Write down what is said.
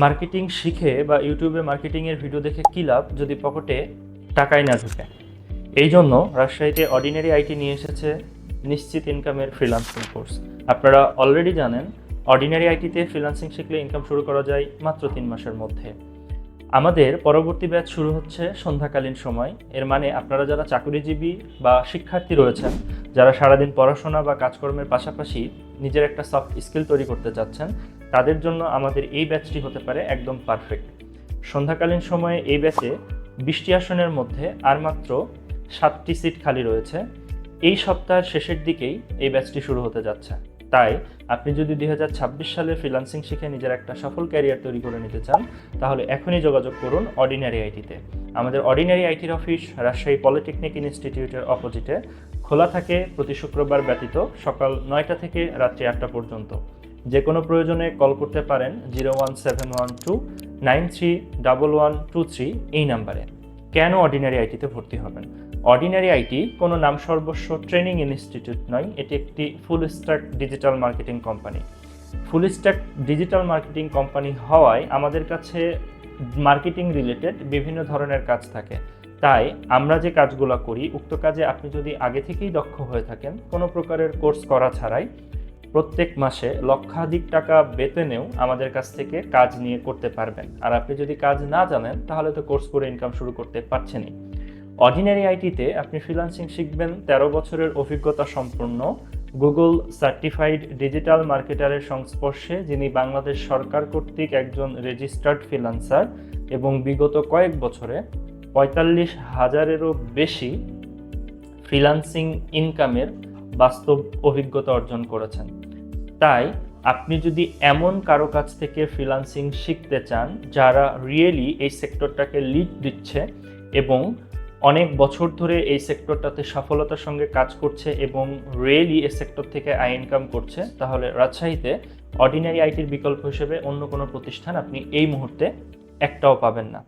Marketing শিখে বা ইউটিউবে মার্কেটিংয়ের ভিডিও দেখে কী লাভ যদি পকেটে টাকাই না ঢুকে। এই জন্য রাজশাহীতে অর্ডিনারি আইটি নিয়ে এসেছে নিশ্চিত ইনকামের ফ্রিল্যান্সিং কোর্স। আপনারা অলরেডি জানেন অর্ডিনারি আইটিতে ফ্রিল্যান্সিং শিখলে ইনকাম শুরু করা যায় মাত্র 3 মাসের মধ্যে। আমাদের পরবর্তী ব্যাচ শুরু হচ্ছে সন্ধ্যাকালীন সময়। এর মানে আপনারা যারা চাকরিজীবী বা শিক্ষার্থী রয়েছেন, যারা সারাদিন পড়াশোনা বা কাজকর্মের পাশাপাশি নিজের একটা সফট স্কিল তৈরি করতে চাচ্ছেন, তাদের জন্য আমাদের এই ব্যাচটি হতে পারে একদম পারফেক্ট। সন্ধ্যাকালীন সময়ে এই ব্যাচে 20টি আসনের মধ্যে আর মাত্র 7টি সিট খালি রয়েছে। এই সপ্তাহের শেষের দিকেই এই ব্যাচটি শুরু হতে যাচ্ছে। তাই আপনি যদি 2026 সালে ফ্রিল্যান্সিং শিখে নিজের একটা সফল ক্যারিয়ার তৈরি করে নিতে চান, তাহলে এখনই যোগাযোগ করুন অর্ডিনারি আইটিতে। আমাদের অর্ডিনারি আইটির অফিস রাজশাহী পলিটেকনিক ইনস্টিটিউটের অপোজিটে খোলা থাকে প্রতি শুক্রবার ব্যতীত সকাল 9টা থেকে রাত্রি 8টা পর্যন্ত। যে কোনো প্রয়োজনে কল করতে পারেন 01712931123 এই নাম্বারে। কেন অর্ডিনারি আইটিতে ভর্তি হবেন? অর্ডিনারি আইটি কোনো নাম সর্বস্ব ট্রেনিং ইনস্টিটিউট নয়, এটি একটি full stack digital marketing company. Full stack digital marketing company হওয়ায় আমাদের কাছে মার্কেটিং রিলেটেড বিভিন্ন ধরনের কাজ থাকে। তাই আমরা যে কাজগুলো করি, উক্ত কাজে আপনি যদি আগে থেকেই দক্ষ হয়ে থাকেন, কোনো প্রকারের কোর্স করা ছাড়াই প্রত্যেক মাসে লক্ষাধিক টাকা বেতনেও আমাদের কাছ থেকে কাজ নিয়ে করতে পারবেন। আর আপনি যদি কাজ না জানেন, তাহলে তো কোর্স করে ইনকাম শুরু করতে পারছেনই। অর্ডিনারি আইটিতে আপনি ফ্রিল্যান্সিং শিখবেন 13 বছরের অভিজ্ঞতা সম্পন্ন গুগল সার্টিফাইড ডিজিটাল মার্কেটারের সংস্পর্শে, যিনি বাংলাদেশ সরকার কর্তৃক একজন রেজিস্টার্ড ফ্রিল্যান্সার এবং বিগত কয়েক বছরে 45,000-এরও বেশি ফ্রিল্যান্সিং ইনকামের বাস্তব অভিজ্ঞতা অর্জন করেছেন। তাই আপনি যদি এমন কারো কাছ থেকে ফ্রিল্যান্সিং শিখতে চান, যারা রিয়েলি এই সেক্টরটাকে লিড দিচ্ছে এবং অনেক বছর ধরে এই সেক্টরটাতে সফলতার সঙ্গে কাজ করছে এবং রিয়েলি এই সেক্টর থেকে আয় ইনকাম করছে, তাহলে রাজশাহীতে অর্ডিনারি আইটির বিকল্প হিসেবে অন্য কোনো প্রতিষ্ঠান আপনি এই মুহূর্তে একটাও পাবেন না।